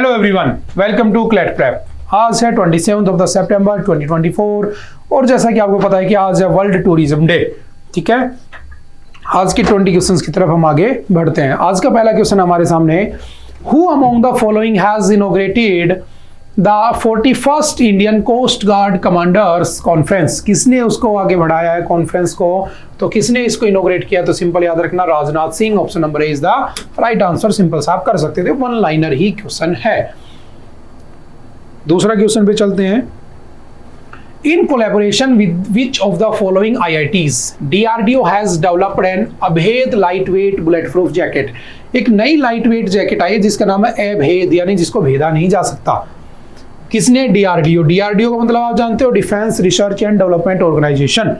Hello everyone, welcome to CLAT prep. आज है 27 सितंबर 2024 और जैसा कि आपको पता है कि आज है वर्ल्ड टूरिज्म डे। ठीक है, आज के 20 क्वेश्चंस की तरफ हम आगे बढ़ते हैं। आज का पहला क्वेश्चन हमारे सामने, who among the following has inaugurated the 41st Indian coast guard commanders conference. किसने उसको आगे बढ़ाया है कॉन्फ्रेंस को? तो किसने इसको इनॉग्रेट किया? तो सिंपल याद रखना, Rajnath Singh. Option number A is the right answer. Simple सा आप कर सकते थे, वन लाइनर ही क्वेश्चन है। दूसरा क्वेश्चन पे चलते हैं। In collaboration with which of the following IITs, DRDO has developed an अभेद lightweight bulletproof jacket। एक नई लाइटवेट जैकेट आई है जिसका नाम है अभेद, यानी जिसको भेदा नहीं जा सकता। किसने? डीआरडीओ। डीआरडीओ का मतलब आप जानते हो, defence research and development organisation.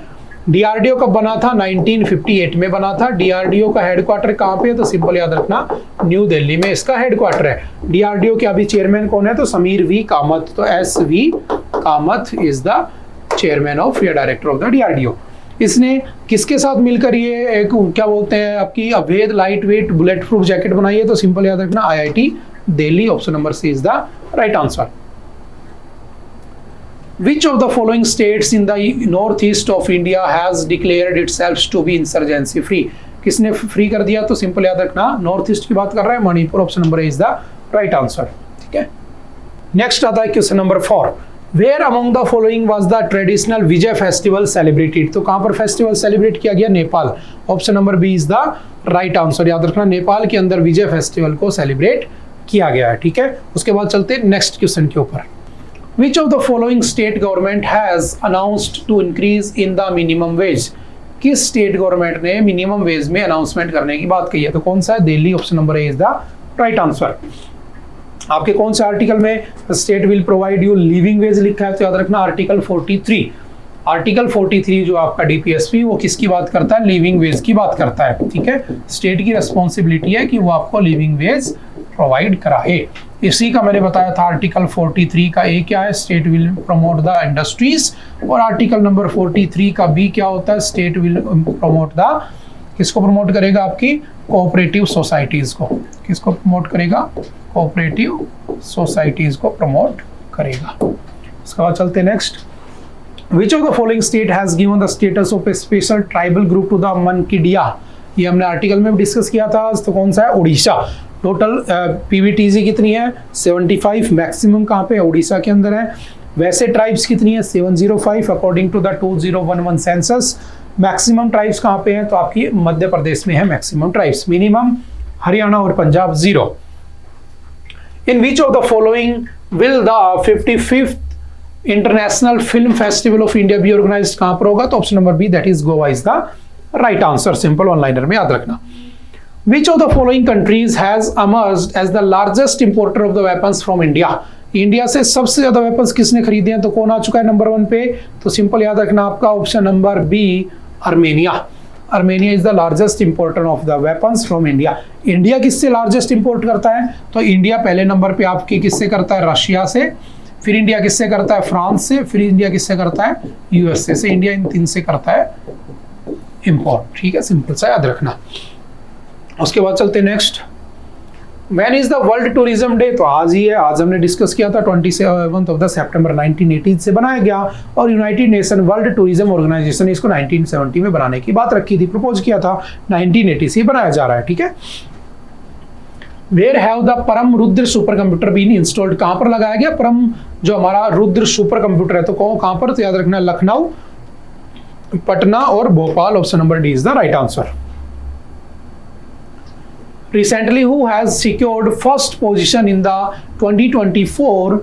DRDO कब बना था? 1958 में बना था। डीआरडीओ का हेडक्वार्टर कहाँ पे है? तो सिंपल याद रखना, न्यू दिल्ली में इसका हेडक्वार्टर है। डीआरडीओ के अभी चेयरमैन कौन है? तो समीर वी कामत। तो S V Kamat is the chairman of या डायरेक्टर ऑफ द डीआरडीओ। इसने किसके साथ मिलकर ये एक क्या बोलते हैं आपकी Abhed light weight bullet proof jacket बनाई है? तो सिंपल याद रखना, IIT Delhi. Option number C is the right answer. Which of the following states in the northeast of India has declared itself to be insurgency free? किसने free कर दिया? तो simple याद रखना, नॉर्थ ईस्ट की बात कर रहा है, Manipur. Option number is the right answer. ठीक है, नेक्स्ट आता है question number 4। Where among the following was the traditional Vijay festival celebrated? तो कहां पर फेस्टिवल सेलिब्रेट किया गया? Nepal. Option number B is the right answer. याद रखना, नेपाल के अंदर विजय फेस्टिवल को सेलिब्रेट किया गया है। ठीक है, उसके बाद चलते हैं नेक्स्ट क्वेश्चन के ऊपर। Which of the following state government has announced to increase in the minimum wage? किस स्टेट गवर्नमेंट ने मिनिमम वेज में अनाउंसमेंट करने की बात कही है? तो कौन सा है? Delhi. Option number A is the right answer. आपके कौन से आर्टिकल में state will provide you living veg लिखा है? तो याद रखना, आर्टिकल 43। आर्टिकल 43 जो आपका डीपीएसपी, वो किसकी बात करता है? लिविंग वेज की बात करता है। ठीक है, स्टेट की रिस्पॉन्सिबिलिटी है कि वो आपको लिविंग वेज प्रोवाइड कराए। इसी का मैंने बताया था, आर्टिकल 43 का ए क्या है? State will promote the industries. और आर्टिकल नंबर 43 का बी क्या होता है? स्टेट विल प्रमोट द, किसको प्रमोट करेगा? आपकी कोऑपरेटिव सोसाइटीज को। किसको प्रमोट करेगा? कोऑपरेटिव सोसाइटीज को प्रमोट करेगा। उसके बाद चलते next. Which of the following state has given the status of a special tribal group to the मनकीडिया? ये हमने आर्टिकल में भी डिस्कस किया था। तो कौन सा है? उड़ीसा। टोटल पीवीटीजी कितनी है? 75। मैक्सिमम कहाँ पे? उड़ीसा के अंदर है। वैसे ट्राइब्स कितनी है? 705 according to the 2011 census. Maximum tribes कहाँ पे हैं? तो आपकी मध्य प्रदेश में है मैक्सिमम ट्राइब्स। मिनिमम हरियाणा और Punjab 0। In which of the following will the 55th international film festival of India be organised? कहां पर होगा? तो option number B that is Goa is the right answer. Simple one liner में याद रखना। Which of the following countries has emerged as the largest importer of the weapons from India? India से सबसे ज्यादा वेपन्स किसने खरीदे हैं? तो कौन आ चुका है नंबर 1 पे? तो सिंपल याद रखना आपका option number B, Armenia. Armenia is the largest importer of the weapons from India. India किससे लार्जेस्ट इंपोर्ट करता है? तो इंडिया पहले नंबर पे आपके किससे करता है? रशिया से। फिर इंडिया किससे करता है? फ्रांस से। फिर इंडिया किससे करता है? यूएसए से। इंडिया इन 3 से करता है इंपोर्ट। ठीक है, सिंपल सा याद रखना। उसके बाद चलते next. When is the world tourism day? तो आज ही है। आज हमने डिस्कस किया था, 27 सितंबर 1980 से बनाया गया। और United Nation World Tourism Organisation इसको 1970 में बनाने की बात रखी थी, प्रपोज किया था। 1980 से बनाया जा रहा है। ठीक है, Where have the Param Rudra super computer been installed? कहां पर लगाया गया परम जो हमारा रुद्र सुपर कंप्यूटर है? तो कहां पर? तो याद रखना, लखनऊ, पटना और Bhopal. Option number D is the right answer. Recently, who has secured first position in the 2024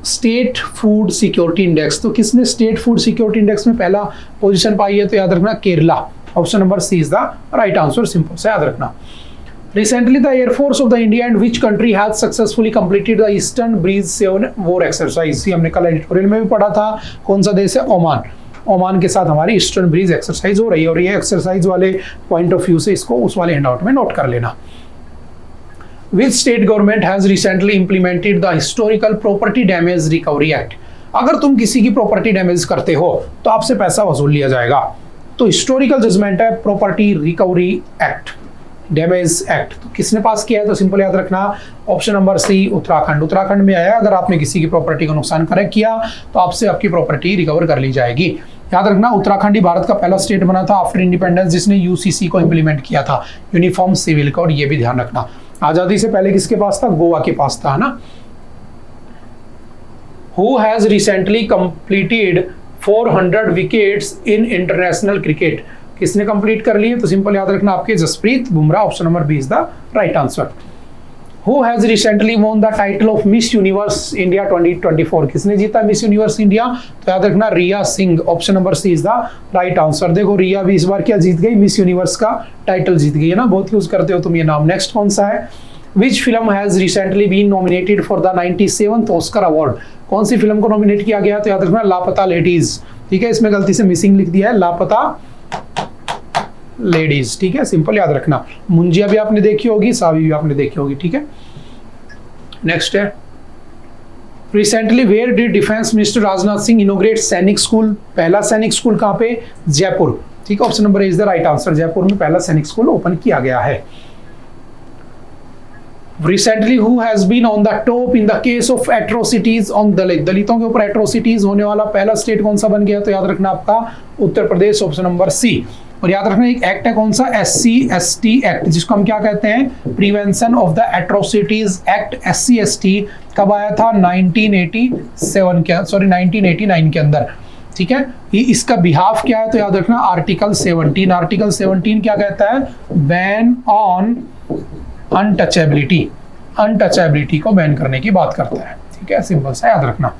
state food security index? तो किसने स्टेट फूड सिक्योरिटी इंडेक्स में पहला पोजीशन पाई है? तो याद रखना, Kerala. Option number C is the right answer. Simple से याद रखना। Recently, the Air Force of the India and which country has successfully completed the Eastern Breeze 7 war exercise? ये हमने कल एडिटोरियल में भी पढ़ा था। कौन सा देश है? ओमान। ओमान के साथ हमारी ईस्टर्न ब्रीज एक्सरसाइज हो रही है। और ये एक्सरसाइज वाले पॉइंट ऑफ व्यू से इसको उस वाले हैंडआउट में नोट कर लेना। Which state government has recently implemented the Historical Property Damage Recovery Act? अगर तुम किसी की प्रॉपर्टी डैमेज करते हो तो आपसे पैसा वसूल लिया जाएगा। तो हिस्टोरिकल जजमेंट है property recovery act. Damage act. तो किसने पास किया है? तो सिंपल याद रखना option number C Uttarakhand. Uttarakhand में आया, अगर आपने किसी की प्रॉपर्टी को नुकसान करेक्ट किया तो आपसे आपकी प्रॉपर्टी रिकवर कर ली जाएगी। याद रखना उत्तराखंड ही भारत का पहला स्टेट बना था आफ्टर इंडिपेंडेंस जिसने यूसीसी को इंप्लीमेंट किया था, यूनिफॉर्म सिविल कोड, ये भी ध्यान रखना। आजादी से पहले किसके पास था? गोवा के पास था, है ना। Who has recently completed 400 wickets in international cricket? किसने कंप्लीट कर लिए? तो सिंपल याद रखना आपके Jasprit Bumrah. Option number B is the right answer. Who has recently won the title of Miss Universe India 2024? किसने जीता मिस यूनिवर्स इंडिया? तो याद रखना Riya Singh. Option number C is the right answer. देखो रिया भी इस बार क्या जीत गई? मिस यूनिवर्स का टाइटल जीत गई है ना, बहुत यूज करते हो तुम ये नाम। नेक्स्ट कौन सा है? Which film has recently been nominated for the 97th Oscar Award? कौन सी फिल्म को नॉमिनेट किया गया? तो याद रखना लापता लेडीज। ठीक है, इसमें गलती से मिसिंग लिख दिया है, लापता लेडीज। ठीक है, सिंपल याद रखना। मुंजिया भी आपने देखी होगी, सावी भी आपने देखी होगी। ठीक है, नेक्स्ट है recently where did defence minister Rajnath Singh inaugurate Sainik school? पहला सैनिक स्कूल कहाँ पे? जयपुर। ठीक है, option number is the right answer. Jaipur में पहला सैनिक स्कूल ओपन किया गया है। Recently, who has been on the top in the case of atrocities on दलित? दलितों के ऊपर एट्रोसिटीज होने वाला पहला स्टेट कौन सा बन गया? तो याद रखना आपका उत्तर प्रदेश। ऑप्शन नंबर सी। और याद रखना एक एक्ट है कौन सा? SC/ST एक्ट, जिसको हम क्या कहते हैं? Prevention of the atrocities act. SC/ST कब आया था? 1989 के अंदर। ठीक है, इसका बिहाफ क्या है? तो याद रखना आर्टिकल 17। आर्टिकल 17 क्या कहता है? Ban on untouchability. अनटचेबिलिटी को बैन करने की बात करता है। ठीक है, सिंपल सा याद रखना।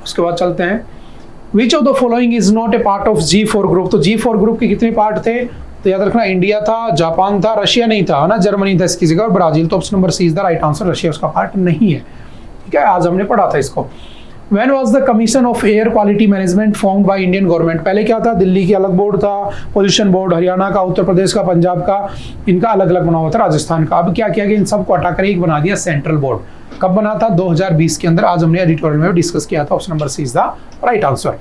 उसके बाद चलते हैं विच of the following is not a part of G4 group? तो G4 ग्रुप के कितने पार्ट थे? तो याद रखना इंडिया था, जापान था, रशिया नहीं था, है ना, जर्मनी था इसकी जगह, और ब्राजील। तो option number C is the right answer. Russia उसका पार्ट नहीं है। ठीक है, आज हमने पढ़ा था इसको। When was the Commission of Air Quality Management formed by Indian government? पहले क्या था? दिल्ली की अलग बोर्ड था, पोल्यूशन बोर्ड, हरियाणा का, उत्तर प्रदेश का, पंजाब का, इनका अलग अलग बना हुआ था, राजस्थान का। अब क्या किया गया? इन सबको हटाकर एक बना दिया सेंट्रल बोर्ड। कब बना था? 2020 के अंदर। आज हमने एडिटोरियल में डिस्कस किया था। Option number C is the right answer.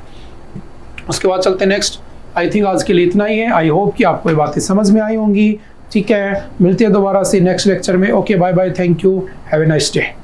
उसके बाद चलते हैं नेक्स्ट। आई थिंक आज के लिए इतना ही है। आई होप कि आपको ये बातें समझ में आई होंगी। ठीक है, मिलते हैं दोबारा से नेक्स्ट लेक्चर में। Okay, bye bye, thank you, have a nice day.